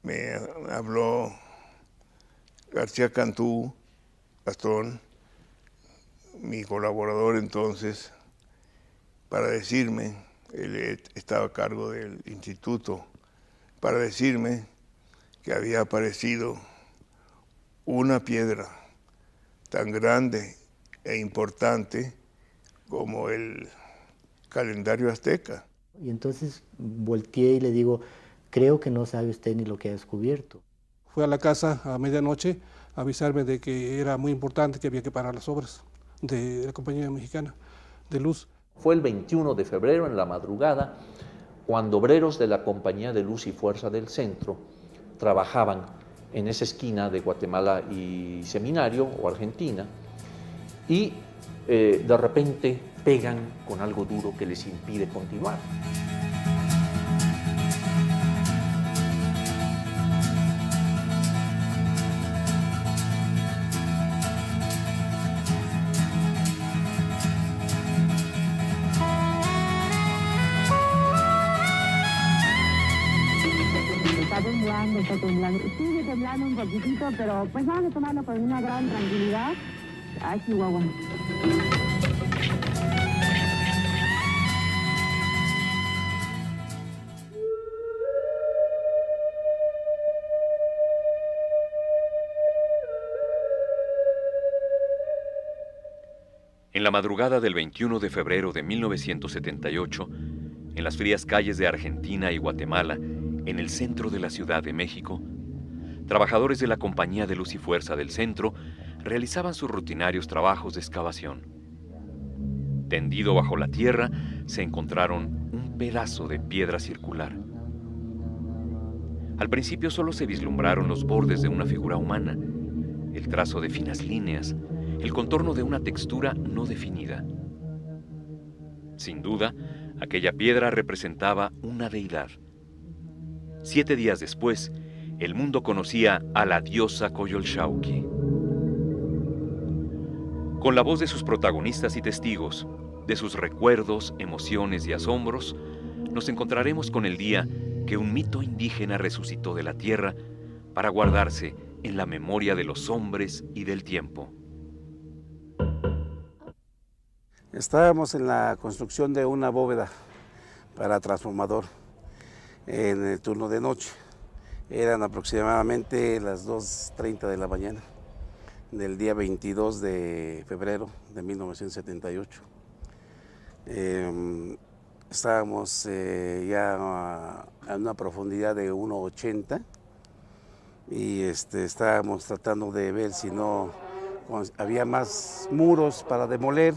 me habló García Cantú, Gastón, mi colaborador entonces, para decirme, él estaba a cargo del instituto, para decirme que había aparecido una piedra tan grande e importante como el calendario azteca. Y entonces volteé y le digo, creo que no sabe usted ni lo que ha descubierto. Fue a la casa a medianoche a avisarme de que era muy importante, que había que parar las obras de la Compañía Mexicana de Luz. Fue el 21 de febrero en la madrugada cuando obreros de la Compañía de Luz y Fuerza del Centro trabajaban en esa esquina de Guatemala y Seminario o Argentina y de repente pegan con algo duro que les impide continuar. Está temblando, sigue temblando un poquitito, pero pues vamos a tomarlo con una gran tranquilidad. Ay, Chihuahua. En la madrugada del 21 de febrero de 1978, en las frías calles de Argentina y Guatemala, en el centro de la Ciudad de México, trabajadores de la Compañía de Luz y Fuerza del Centro realizaban sus rutinarios trabajos de excavación. Tendido bajo la tierra se encontraron un pedazo de piedra circular. Al principio solo se vislumbraron los bordes de una figura humana, el trazo de finas líneas, el contorno de una textura no definida. Sin duda, aquella piedra representaba una deidad. 7 días después, el mundo conocía a la diosa Coyolxauhqui. Con la voz de sus protagonistas y testigos, de sus recuerdos, emociones y asombros, nos encontraremos con el día que un mito indígena resucitó de la tierra para guardarse en la memoria de los hombres y del tiempo. Estábamos en la construcción de una bóveda para transformador en el turno de noche. Eran aproximadamente las 2:30 de la mañana del día 22 de febrero de 1978. Estábamos ya a una profundidad de 1,80 y estábamos tratando de ver si no había más muros para demoler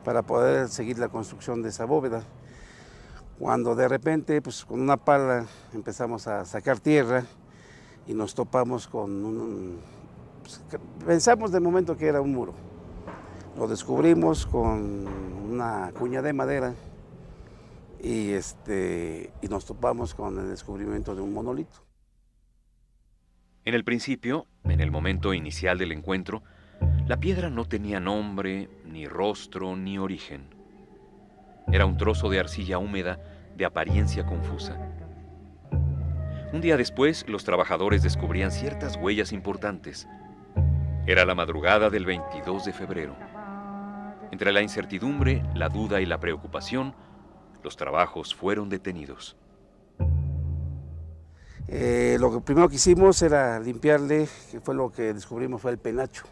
para poder seguir la construcción de esa bóveda. Cuando de repente, pues con una pala empezamos a sacar tierra y nos topamos con pensamos de momento que era un muro. Lo descubrimos con una cuña de madera y nos topamos con el descubrimiento de un monolito. En el principio, en el momento inicial del encuentro, la piedra no tenía nombre, ni rostro, ni origen. Era un trozo de arcilla húmeda de apariencia confusa. Un día después, los trabajadores descubrían ciertas huellas importantes. Era la madrugada del 22 de febrero. Entre la incertidumbre, la duda y la preocupación, los trabajos fueron detenidos. Lo primero que hicimos era limpiarle, que fue lo que descubrimos, fue el penacho.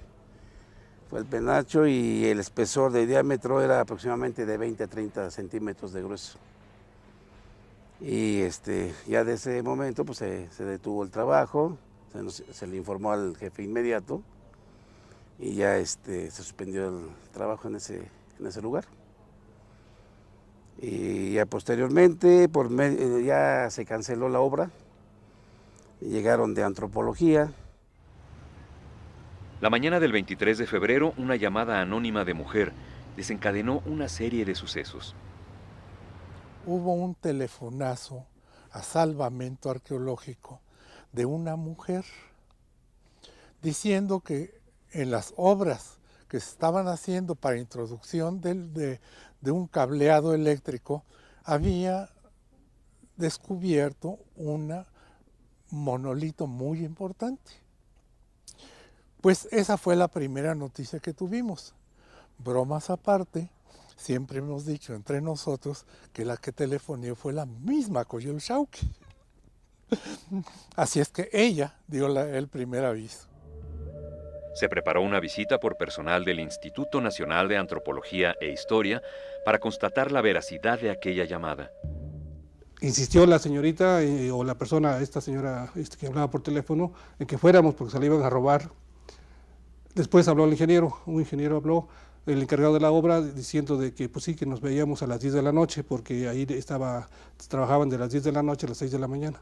Fue el penacho y el espesor de diámetro era aproximadamente de 20 a 30 centímetros de grueso. Y ya de ese momento pues, se detuvo el trabajo, se le informó al jefe inmediato y ya se suspendió el trabajo en ese lugar. Y ya posteriormente ya se canceló la obra, llegaron de antropología. La mañana del 23 de febrero, una llamada anónima de mujer desencadenó una serie de sucesos. Hubo un telefonazo a Salvamento Arqueológico de una mujer diciendo que en las obras que se estaban haciendo para introducción de un cableado eléctrico había descubierto una monolito muy importante. Pues esa fue la primera noticia que tuvimos. Bromas aparte, siempre hemos dicho entre nosotros que la que telefonió fue la misma Coyolxauhqui. Así es que ella dio el primer aviso. Se preparó una visita por personal del Instituto Nacional de Antropología e Historia para constatar la veracidad de aquella llamada. Insistió la señorita o la persona, esta señora que hablaba por teléfono, en que fuéramos porque se la iban a robar. Después habló el ingeniero, un ingeniero habló, el encargado de la obra, diciendo de que pues sí, que nos veíamos a las 10 de la noche, porque ahí trabajaban de las 10 de la noche a las 6 de la mañana.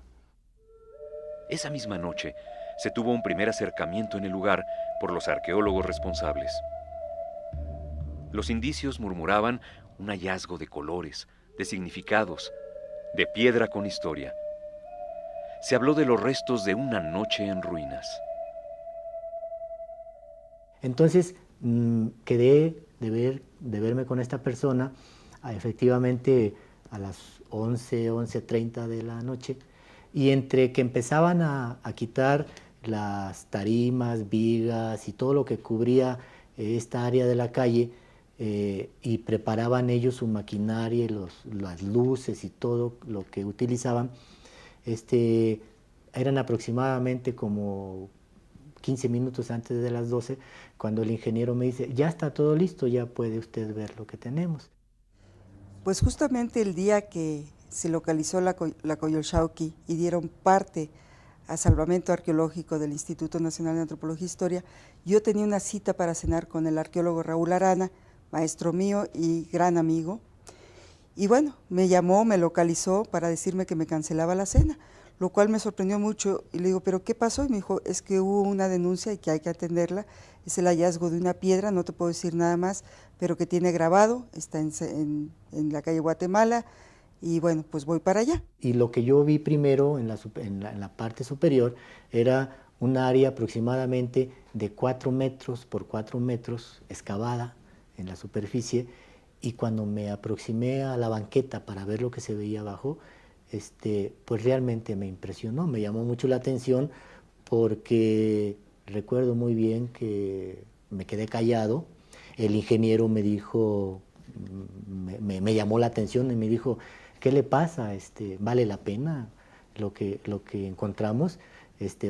Esa misma noche se tuvo un primer acercamiento en el lugar por los arqueólogos responsables. Los indicios murmuraban un hallazgo de colores, de significados, de piedra con historia. Se habló de los restos de una noche en ruinas. Entonces quedé de verme con esta persona efectivamente a las 11:30 de la noche, y entre que empezaban a quitar las tarimas, vigas y todo lo que cubría esta área de la calle, y preparaban ellos su maquinaria, las luces y todo lo que utilizaban, eran aproximadamente como 15 minutos antes de las 12, cuando el ingeniero me dice, ya está todo listo, ya puede usted ver lo que tenemos. Pues justamente el día que se localizó la Coyolxauhqui y dieron parte a Salvamento Arqueológico del Instituto Nacional de Antropología e Historia, yo tenía una cita para cenar con el arqueólogo Raúl Arana, maestro mío y gran amigo, y bueno, me llamó, me localizó para decirme que me cancelaba la cena, lo cual me sorprendió mucho, y le digo, ¿pero qué pasó? Y me dijo, es que hubo una denuncia y que hay que atenderla, es el hallazgo de una piedra, no te puedo decir nada más, pero que tiene grabado, está en la calle Guatemala, y bueno, pues voy para allá. Y lo que yo vi primero en la parte superior era un área aproximadamente de 4 metros por 4 metros excavada en la superficie, y cuando me aproximé a la banqueta para ver lo que se veía abajo, pues realmente me impresionó, me llamó mucho la atención, porque recuerdo muy bien que me quedé callado. El ingeniero me dijo, me llamó la atención y me dijo, ¿qué le pasa? ¿Vale la pena lo que encontramos?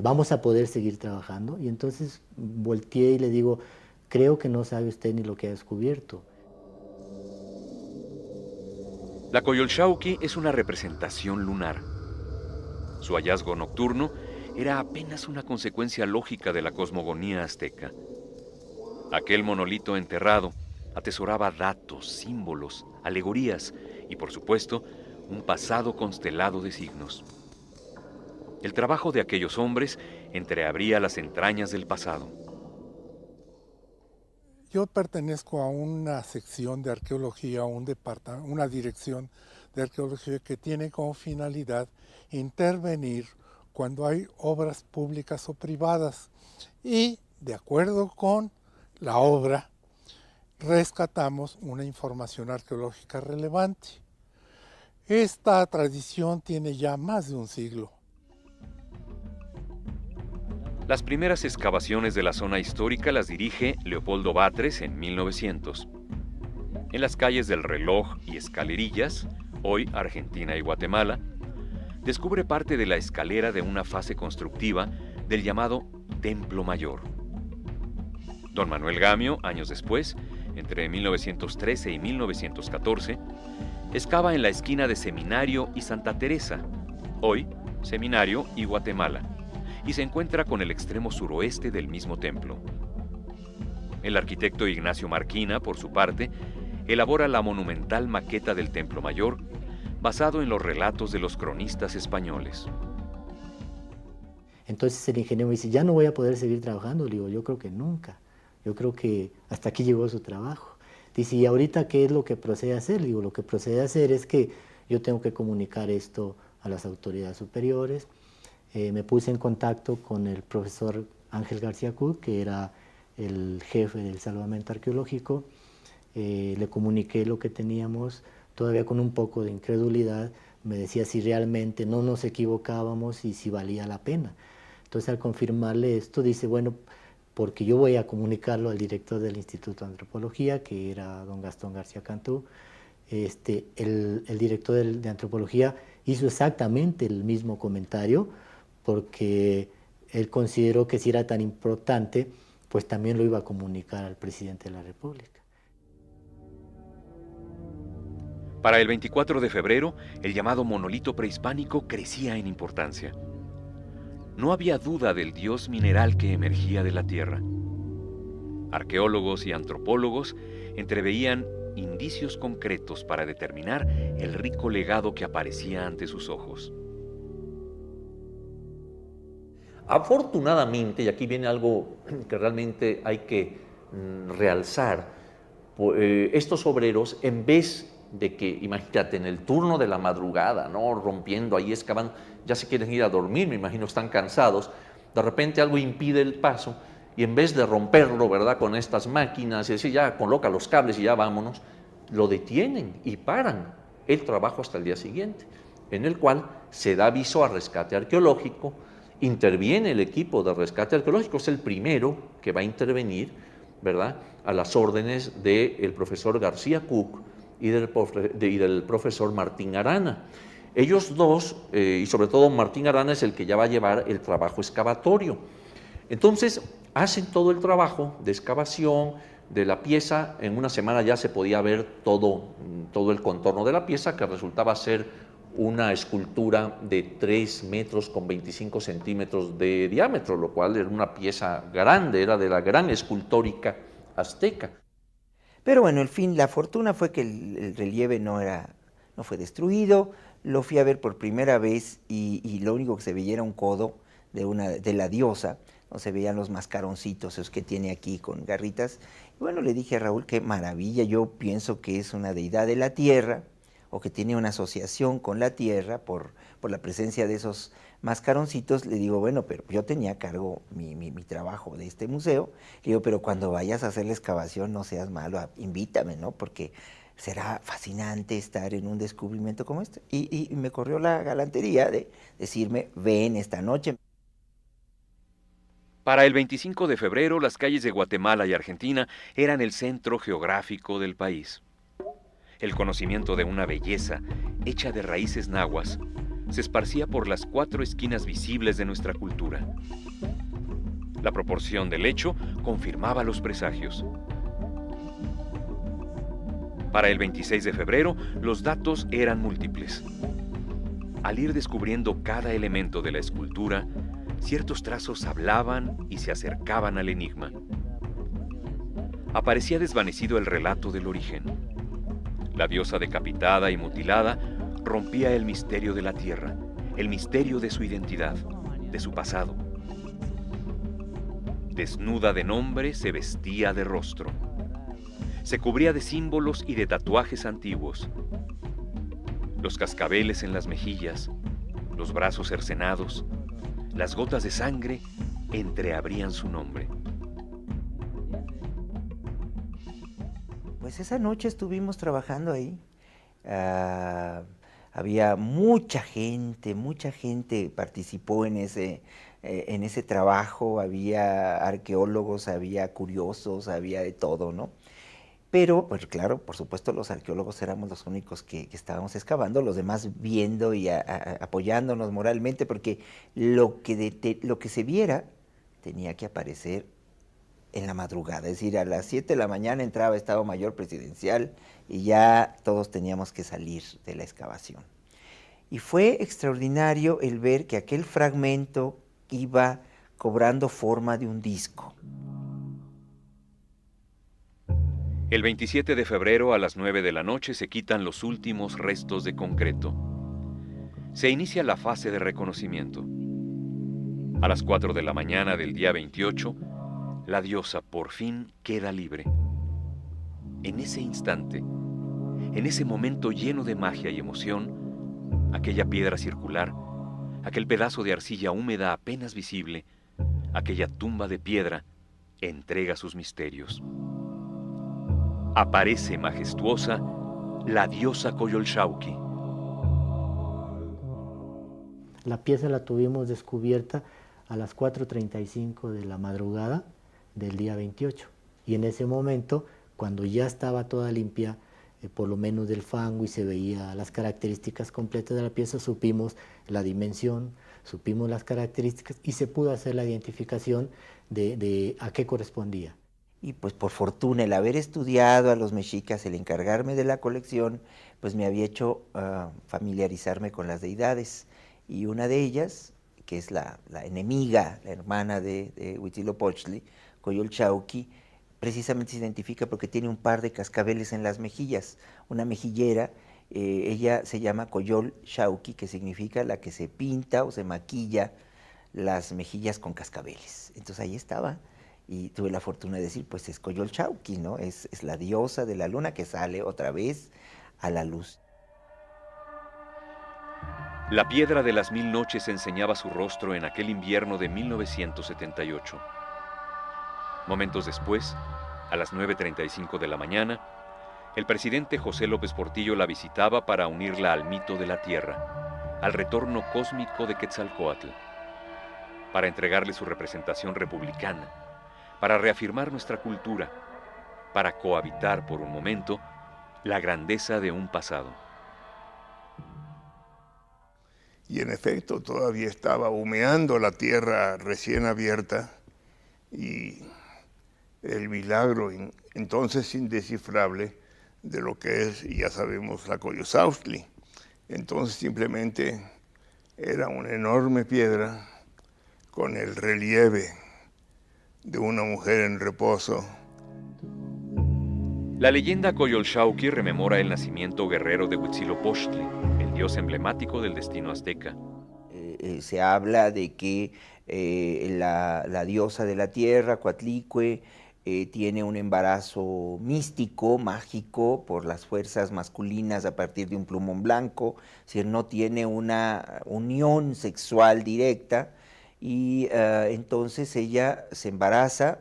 ¿Vamos a poder seguir trabajando? Y entonces volteé y le digo, creo que no sabe usted ni lo que ha descubierto. La Coyolxauhqui es una representación lunar. Su hallazgo nocturno era apenas una consecuencia lógica de la cosmogonía azteca. Aquel monolito enterrado atesoraba datos, símbolos, alegorías y, por supuesto, un pasado constelado de signos. El trabajo de aquellos hombres entreabría las entrañas del pasado. Yo pertenezco a una sección de arqueología, una dirección de arqueología que tiene como finalidad intervenir cuando hay obras públicas o privadas, y de acuerdo con la obra rescatamos una información arqueológica relevante. Esta tradición tiene ya más de un siglo. Las primeras excavaciones de la zona histórica las dirige Leopoldo Batres en 1900. En las calles del Reloj y Escalerillas, hoy Argentina y Guatemala, descubre parte de la escalera de una fase constructiva del llamado Templo Mayor. Don Manuel Gamio, años después, entre 1913 y 1914, excava en la esquina de Seminario y Santa Teresa, hoy Seminario y Guatemala, y se encuentra con el extremo suroeste del mismo templo. El arquitecto Ignacio Marquina, por su parte, elabora la monumental maqueta del Templo Mayor, basado en los relatos de los cronistas españoles. Entonces el ingeniero me dice, ya no voy a poder seguir trabajando. Le digo, yo creo que nunca. Yo creo que hasta aquí llegó su trabajo. Dice, ¿y ahorita qué es lo que procede a hacer? Le digo, lo que procede a hacer es que yo tengo que comunicar esto a las autoridades superiores. Me puse en contacto con el profesor Ángel García Cud, que era el jefe del Salvamento Arqueológico. Le comuniqué lo que teníamos, todavía con un poco de incredulidad, me decía si realmente no nos equivocábamos y si valía la pena. Entonces, al confirmarle esto, dice, bueno, porque yo voy a comunicarlo al director del Instituto de Antropología, que era don Gastón García Cantú. El director de Antropología hizo exactamente el mismo comentario, porque él consideró que si era tan importante, pues también lo iba a comunicar al presidente de la República. Para el 24 de febrero, el llamado monolito prehispánico crecía en importancia. No había duda del dios mineral que emergía de la tierra. Arqueólogos y antropólogos entreveían indicios concretos para determinar el rico legado que aparecía ante sus ojos. Afortunadamente, y aquí viene algo que realmente hay que realzar, estos obreros, en vez de que, imagínate, en el turno de la madrugada, ¿no?, rompiendo, ahí excavan, ya se quieren ir a dormir, me imagino están cansados, de repente algo impide el paso, y en vez de romperlo, ¿verdad?, con estas máquinas y decir, ya coloca los cables y ya vámonos, lo detienen y paran el trabajo hasta el día siguiente, en el cual se da aviso a rescate arqueológico, interviene el equipo de rescate arqueológico, es el primero que va a intervenir, ¿verdad?, a las órdenes del profesor García Cook y del profesor Martín Arana. Ellos dos, y sobre todo Martín Arana, es el que ya va a llevar el trabajo excavatorio. Entonces, hacen todo el trabajo de excavación de la pieza. En una semana ya se podía ver todo el contorno de la pieza, que resultaba ser una escultura de 3 metros con 25 centímetros de diámetro, lo cual era una pieza grande, era de la gran escultórica azteca. Pero bueno, la fortuna fue que el relieve no fue destruido. Lo fui a ver por primera vez y lo único que se veía era un codo de la diosa. No se veían los mascaroncitos, esos que tiene aquí con garritas. Y bueno, le dije a Raúl, qué maravilla, yo pienso que es una deidad de la tierra, o que tiene una asociación con la tierra por la presencia de esos mascaroncitos. Le digo, bueno, pero yo tenía a cargo mi trabajo de este museo. Le digo, pero cuando vayas a hacer la excavación no seas malo, invítame, ¿no? Porque será fascinante estar en un descubrimiento como este. Y me corrió la galantería de decirme, ven esta noche. Para el 25 de febrero, las calles de Guatemala y Argentina eran el centro geográfico del país. El conocimiento de una belleza hecha de raíces nahuas se esparcía por las 4 esquinas visibles de nuestra cultura. La proporción del hecho confirmaba los presagios. Para el 26 de febrero, los datos eran múltiples. Al ir descubriendo cada elemento de la escultura, ciertos trazos hablaban y se acercaban al enigma. Aparecía desvanecido el relato del origen. La diosa decapitada y mutilada rompía el misterio de la tierra, el misterio de su identidad, de su pasado. Desnuda de nombre, se vestía de rostro. Se cubría de símbolos y de tatuajes antiguos. Los cascabeles en las mejillas, los brazos cercenados, las gotas de sangre entreabrían su nombre. Pues esa noche estuvimos trabajando ahí. Había mucha gente participó en ese trabajo. Había arqueólogos, había curiosos, había de todo, ¿no? Pero, pues claro, por supuesto los arqueólogos éramos los únicos que estábamos excavando, los demás viendo y apoyándonos moralmente, porque lo que se viera tenía que aparecer en la madrugada, es decir, a las 7 de la mañana entraba Estado Mayor Presidencial y ya todos teníamos que salir de la excavación. Y fue extraordinario el ver que aquel fragmento iba cobrando forma de un disco. El 27 de febrero a las 9 de la noche se quitan los últimos restos de concreto. Se inicia la fase de reconocimiento. A las 4 de la mañana del día 28, la diosa por fin queda libre. En ese instante, en ese momento lleno de magia y emoción, aquella piedra circular, aquel pedazo de arcilla húmeda apenas visible, aquella tumba de piedra, entrega sus misterios. Aparece majestuosa la diosa Coyolxauhqui. La pieza la tuvimos descubierta a las 4:35 de la madrugada del día 28. Y en ese momento, cuando ya estaba toda limpia, por lo menos del fango, y se veía las características completas de la pieza, supimos la dimensión, supimos las características y se pudo hacer la identificación de a qué correspondía. Y pues por fortuna el haber estudiado a los mexicas, el encargarme de la colección, pues me había hecho familiarizarme con las deidades. Y una de ellas, que es la enemiga, la hermana de Huitzilopochtli, Coyolxauhqui, precisamente se identifica porque tiene un par de cascabeles en las mejillas, una mejillera. Ella se llama Coyolxauhqui, que significa la que se pinta o se maquilla las mejillas con cascabeles. Entonces ahí estaba, y tuve la fortuna de decir, pues es Coyolxauhqui, ¿no? Es la diosa de la luna que sale otra vez a la luz. La piedra de las 1000 noches enseñaba su rostro en aquel invierno de 1978. Momentos después, a las 9:35 de la mañana, el presidente José López Portillo la visitaba para unirla al mito de la Tierra, al retorno cósmico de Quetzalcóatl, para entregarle su representación republicana, para reafirmar nuestra cultura, para cohabitar por un momento la grandeza de un pasado. Y en efecto todavía estaba humeando la tierra recién abierta y el milagro entonces indescifrable de lo que es, ya sabemos, la Coyolxauhqui. Entonces simplemente era una enorme piedra con el relieve de una mujer en reposo. La leyenda Coyolxauhqui rememora el nacimiento guerrero de Huitzilopochtli, el dios emblemático del destino azteca. Se habla de que la diosa de la tierra, Coatlicue, tiene un embarazo místico, mágico, por las fuerzas masculinas a partir de un plumón blanco, es decir, no tiene una unión sexual directa, y entonces ella se embaraza,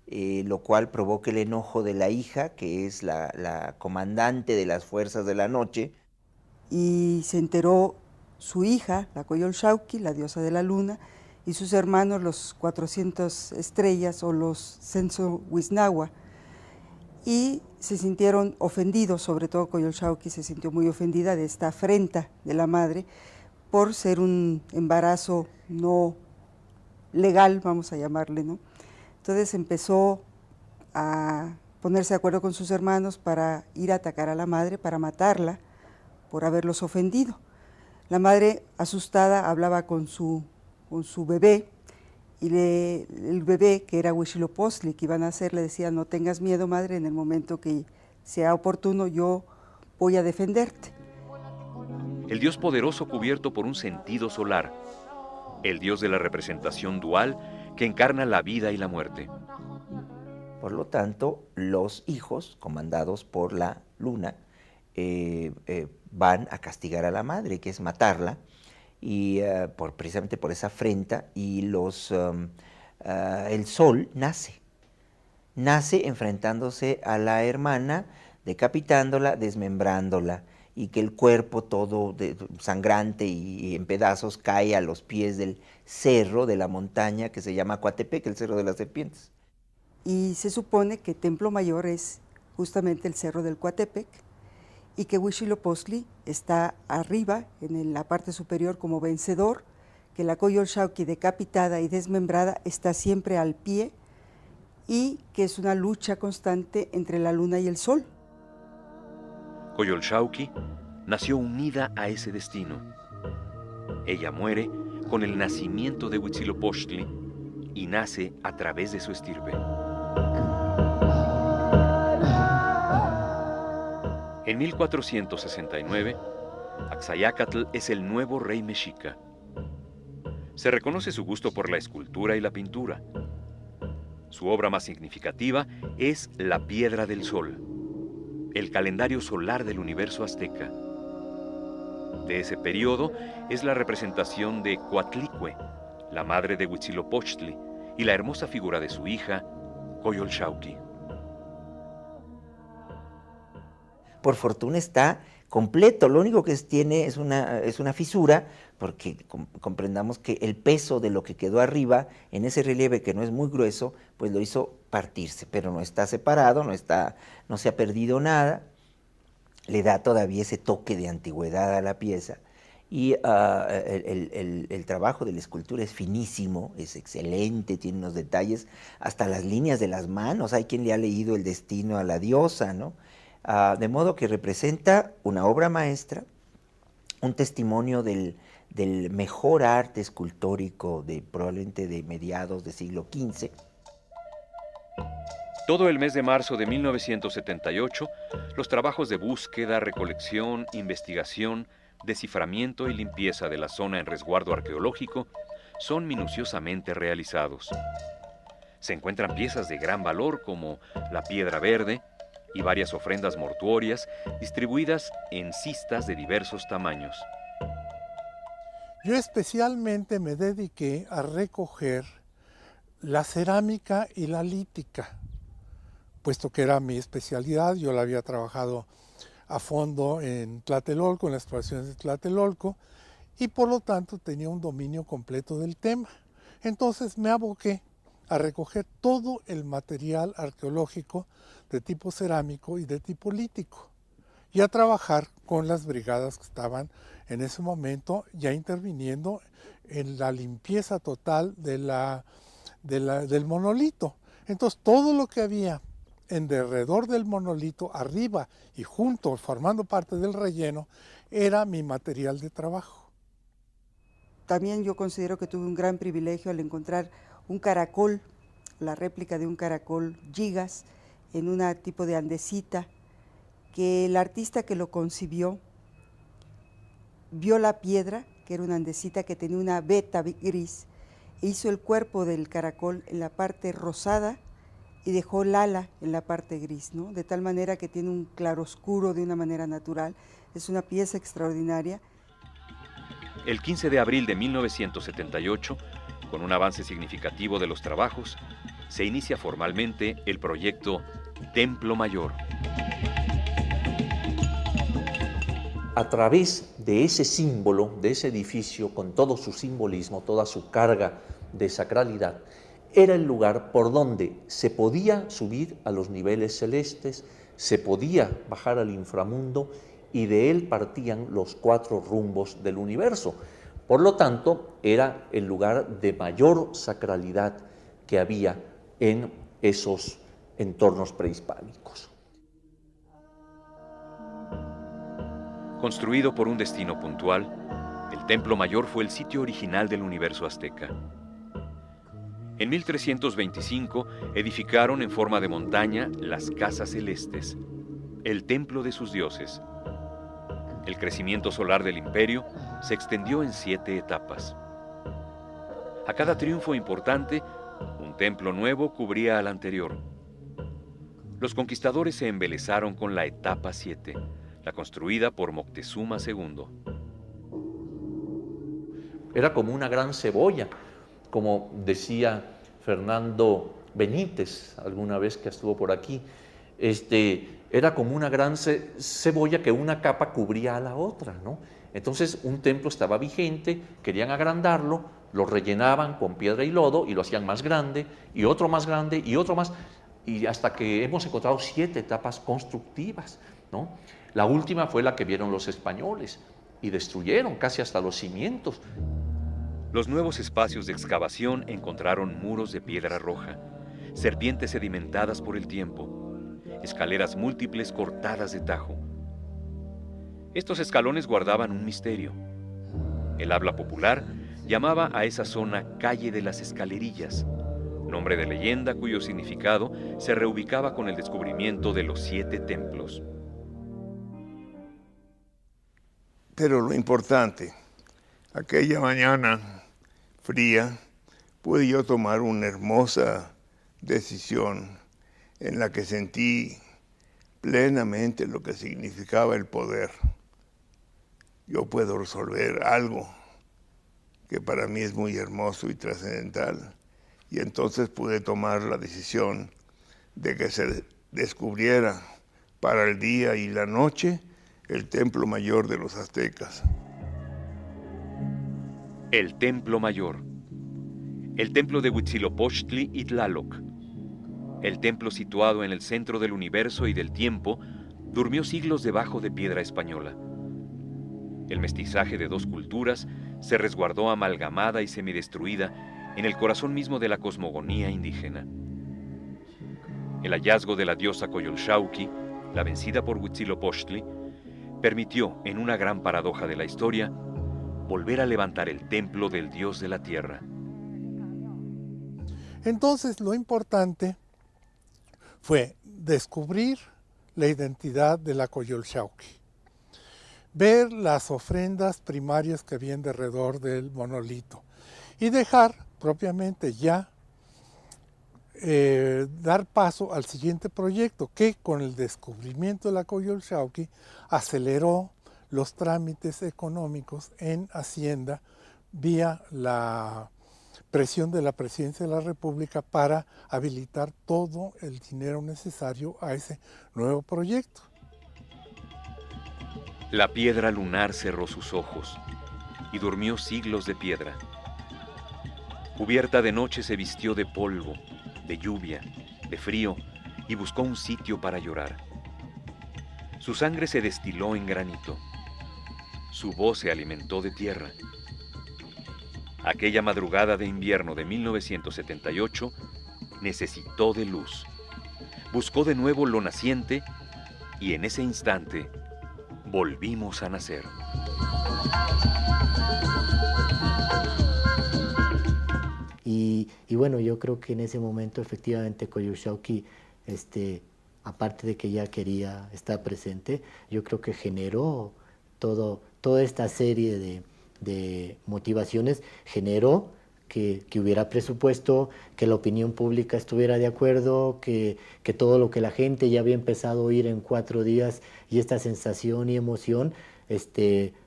lo cual provoca el enojo de la hija, que es la comandante de las fuerzas de la noche. Y se enteró su hija, la Coyolxauhqui, la diosa de la luna, y sus hermanos, los 400 estrellas o los Censo-Huiznahua, y se sintieron ofendidos, sobre todo Coyolxauhqui se sintió muy ofendida de esta afrenta de la madre por ser un embarazo no legal, vamos a llamarle, ¿no? Entonces empezó a ponerse de acuerdo con sus hermanos para ir a atacar a la madre, para matarla por haberlos ofendido. La madre, asustada, hablaba con su bebé, y el bebé, que era Huitzilopochtli, que iban a hacer, le decía: no tengas miedo, madre, en el momento que sea oportuno yo voy a defenderte. El dios poderoso cubierto por un sentido solar, el dios de la representación dual que encarna la vida y la muerte. Por lo tanto, los hijos, comandados por la luna, van a castigar a la madre, que es matarla, y precisamente por esa afrenta, y el sol nace enfrentándose a la hermana, decapitándola, desmembrándola, y que el cuerpo todo sangrante y en pedazos cae a los pies del cerro de la montaña que se llama Coatepec, el Cerro de las Serpientes. Y se supone que Templo Mayor es justamente el Cerro del Coatepec, y que Huitzilopochtli está arriba, en la parte superior, como vencedor, que la Coyolxauhqui decapitada y desmembrada está siempre al pie, y que es una lucha constante entre la luna y el sol. Coyolxauhqui nació unida a ese destino. Ella muere con el nacimiento de Huitzilopochtli y nace a través de su estirpe. En 1469, Axayácatl es el nuevo rey mexica. Se reconoce su gusto por la escultura y la pintura. Su obra más significativa es La Piedra del Sol, el calendario solar del universo azteca. De ese periodo es la representación de Coatlicue, la madre de Huitzilopochtli, y la hermosa figura de su hija, Coyolxauhqui. Por fortuna está completo. Lo único que tiene es una fisura, porque comprendamos que el peso de lo que quedó arriba, en ese relieve que no es muy grueso, pues lo hizo partirse, pero no está separado, no se ha perdido nada, le da todavía ese toque de antigüedad a la pieza. Y el trabajo de la escultura es finísimo, es excelente, tiene unos detalles, hasta las líneas de las manos. Hay quien le ha leído el destino a la diosa, ¿no? De modo que representa una obra maestra, un testimonio del mejor arte escultórico probablemente de mediados del siglo XV. Todo el mes de marzo de 1978, los trabajos de búsqueda, recolección, investigación, desciframiento y limpieza de la zona en resguardo arqueológico son minuciosamente realizados. Se encuentran piezas de gran valor como la piedra verde y varias ofrendas mortuorias distribuidas en cistas de diversos tamaños. Yo especialmente me dediqué a recoger la cerámica y la lítica, puesto que era mi especialidad. Yo la había trabajado a fondo en Tlatelolco, en las exploraciones de Tlatelolco, y por lo tanto tenía un dominio completo del tema. Entonces me aboqué a recoger todo el material arqueológico de tipo cerámico y de tipo lítico, y a trabajar con las brigadas que estaban en ese momento ya interviniendo en la limpieza total del monolito. Entonces todo lo que había en derredor del monolito, arriba y junto, formando parte del relleno, era mi material de trabajo. También yo considero que tuve un gran privilegio al encontrar un caracol, la réplica de un caracol gigas, en un tipo de andesita, que el artista que lo concibió vio la piedra, que era una andesita que tenía una veta gris, e hizo el cuerpo del caracol en la parte rosada y dejó el ala en la parte gris, ¿no? De tal manera que tiene un claroscuro de una manera natural. Es una pieza extraordinaria. El 15 de abril de 1978, con un avance significativo de los trabajos, se inicia formalmente el proyecto Templo Mayor. A través de ese símbolo, de ese edificio, con todo su simbolismo, toda su carga de sacralidad, era el lugar por donde se podía subir a los niveles celestes, se podía bajar al inframundo, y de él partían los 4 rumbos del universo. Por lo tanto, era el lugar de mayor sacralidad que había en esos entornos prehispánicos. Construido por un destino puntual, el Templo Mayor fue el sitio original del universo azteca. En 1325 edificaron en forma de montaña las casas celestes, el templo de sus dioses. El crecimiento solar del imperio se extendió en 7 etapas. A cada triunfo importante, un templo nuevo cubría al anterior. Los conquistadores se embelesaron con la etapa 7, la construida por Moctezuma II. Era como una gran cebolla, como decía Fernando Benítez alguna vez que estuvo por aquí. Era como una gran cebolla que una capa cubría a la otra, ¿no? Entonces un templo estaba vigente, querían agrandarlo, lo rellenaban con piedra y lodo y lo hacían más grande y otro más, y hasta que hemos encontrado 7 etapas constructivas, ¿no? La última fue la que vieron los españoles y destruyeron casi hasta los cimientos. Los nuevos espacios de excavación encontraron muros de piedra roja, serpientes sedimentadas por el tiempo, escaleras múltiples cortadas de tajo. Estos escalones guardaban un misterio. El habla popular llamaba a esa zona Calle de las Escalerillas, nombre de leyenda cuyo significado se reubicaba con el descubrimiento de los 7 templos. Pero lo importante, aquella mañana fría, pude yo tomar una hermosa decisión en la que sentí plenamente lo que significaba el poder. Yo puedo resolver algo que para mí es muy hermoso y trascendental, y entonces pude tomar la decisión de que se descubriera para el día y la noche el templo mayor de los aztecas. El Templo Mayor. El templo de Huitzilopochtli y Tlaloc. El templo situado en el centro del universo y del tiempo, durmió siglos debajo de piedra española. El mestizaje de dos culturas se resguardó amalgamada y semidestruida en el corazón mismo de la cosmogonía indígena. El hallazgo de la diosa Coyolxauhqui, la vencida por Huitzilopochtli, permitió, en una gran paradoja de la historia, volver a levantar el templo del dios de la tierra. Entonces, lo importante fue descubrir la identidad de la Coyolxauhqui, ver las ofrendas primarias que habían alrededor del monolito y dejar propiamente ya dar paso al siguiente proyecto, que con el descubrimiento de la Coyolxauhqui aceleró los trámites económicos en Hacienda vía la presión de la Presidencia de la República para habilitar todo el dinero necesario a ese nuevo proyecto. La piedra lunar cerró sus ojos y durmió siglos de piedra. Cubierta de noche se vistió de polvo, de lluvia, de frío y buscó un sitio para llorar. Su sangre se destiló en granito. Su voz se alimentó de tierra. Aquella madrugada de invierno de 1978 necesitó de luz. Buscó de nuevo lo naciente y en ese instante volvimos a nacer. Y bueno, yo creo que en ese momento efectivamente Coyolxauhqui, aparte de que ya quería estar presente, yo creo que generó toda esta serie de motivaciones, generó que hubiera presupuesto, que la opinión pública estuviera de acuerdo, que todo lo que la gente ya había empezado a oír en 4 días y esta sensación y emoción,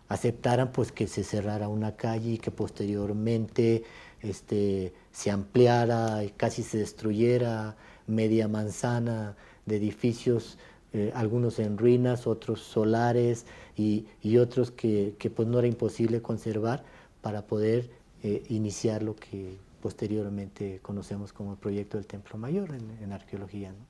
aceptaran pues que se cerrara una calle y que posteriormente se ampliara y casi se destruyera media manzana de edificios, algunos en ruinas, otros solares y otros que pues no era imposible conservar para poder iniciar lo que posteriormente conocemos como el proyecto del Templo Mayor en arqueología, ¿no?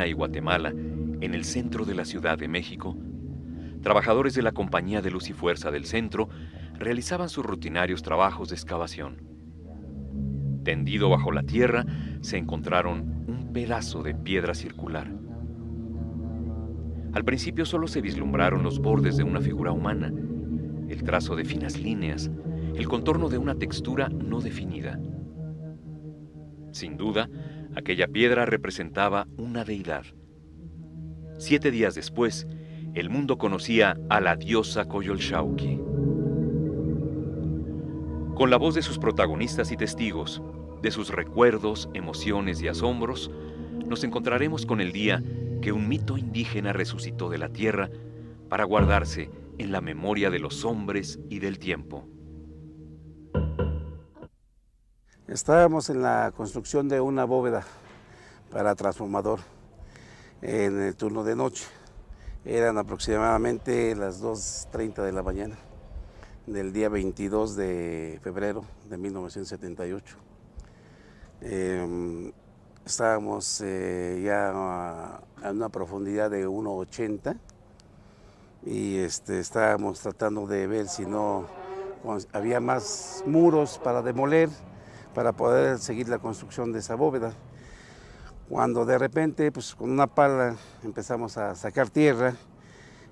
y Guatemala, en el centro de la Ciudad de México, trabajadores de la Compañía de Luz y Fuerza del Centro realizaban sus rutinarios trabajos de excavación. Tendido bajo la tierra se encontraron un pedazo de piedra circular. Al principio solo se vislumbraron los bordes de una figura humana, el trazo de finas líneas, el contorno de una textura no definida. Sin duda, aquella piedra representaba una deidad. 7 días después, el mundo conocía a la diosa Coyolxauhqui. Con la voz de sus protagonistas y testigos, de sus recuerdos, emociones y asombros, nos encontraremos con el día que un mito indígena resucitó de la tierra para guardarse en la memoria de los hombres y del tiempo. Estábamos en la construcción de una bóveda para transformador en el turno de noche. Eran aproximadamente las 2:30 de la mañana del día 22 de febrero de 1978. Estábamos ya a una profundidad de 1,80 y estábamos tratando de ver si no había más muros para demoler, para poder seguir la construcción de esa bóveda. Cuando de repente, pues con una pala empezamos a sacar tierra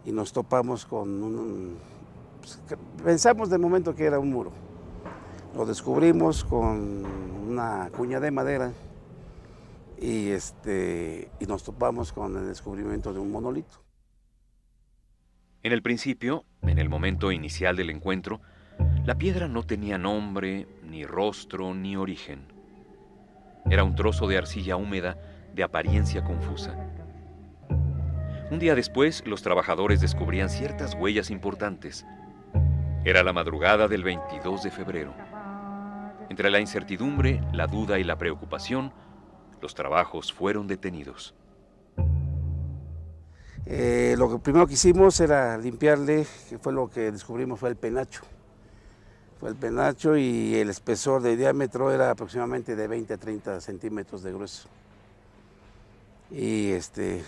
y nos topamos con pensamos de momento que era un muro. Lo descubrimos con una cuña de madera y nos topamos con el descubrimiento de un monolito. En el principio, en el momento inicial del encuentro, la piedra no tenía nombre, ni rostro, ni origen. Era un trozo de arcilla húmeda de apariencia confusa. Un día después, los trabajadores descubrían ciertas huellas importantes. Era la madrugada del 22 de febrero. Entre la incertidumbre, la duda y la preocupación, los trabajos fueron detenidos. Lo primero que hicimos era limpiarle, que fue lo que descubrimos, fue el penacho. Fue el penacho y el espesor de diámetro era aproximadamente de 20 a 30 centímetros de grueso. Y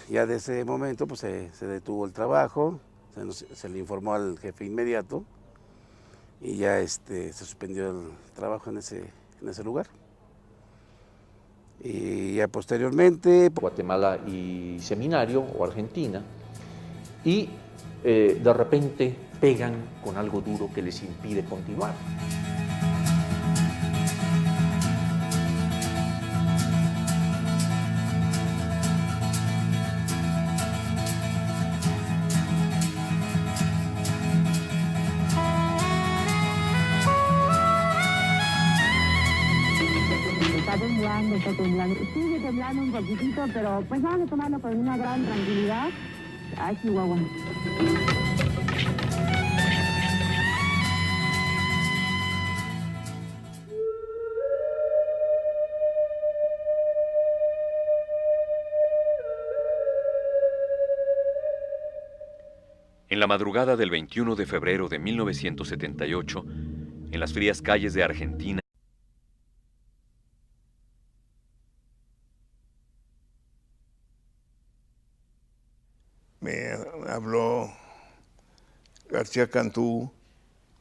ya de ese momento pues, se detuvo el trabajo, se le informó al jefe inmediato y ya se suspendió el trabajo en ese lugar. Y ya posteriormente... Guatemala y Seminario, o Argentina, y de repente pegan con algo duro que les impide continuar. Está temblando, sigue temblando un poquitito, pero pues vamos a tomarlo con una gran tranquilidad. Ay, Chihuahua. En la madrugada del 21 de febrero de 1978, en las frías calles de Argentina, me habló García Cantú,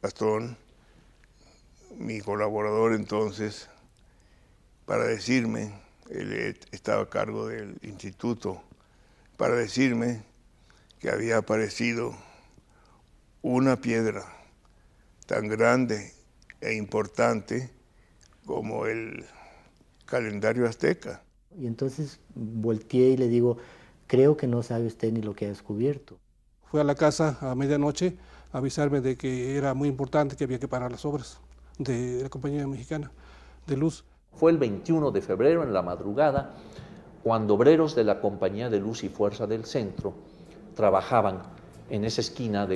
Gastón, mi colaborador entonces, para decirme, él estaba a cargo del instituto, para decirme que había aparecido una piedra tan grande e importante como el calendario azteca. Y entonces volteé y le digo, creo que no sabe usted ni lo que ha descubierto. Fue a la casa a medianoche a avisarme de que era muy importante, que había que parar las obras de la Compañía Mexicana de Luz. Fue el 21 de febrero, en la madrugada, cuando obreros de la Compañía de Luz y Fuerza del Centro trabajaban en esa esquina de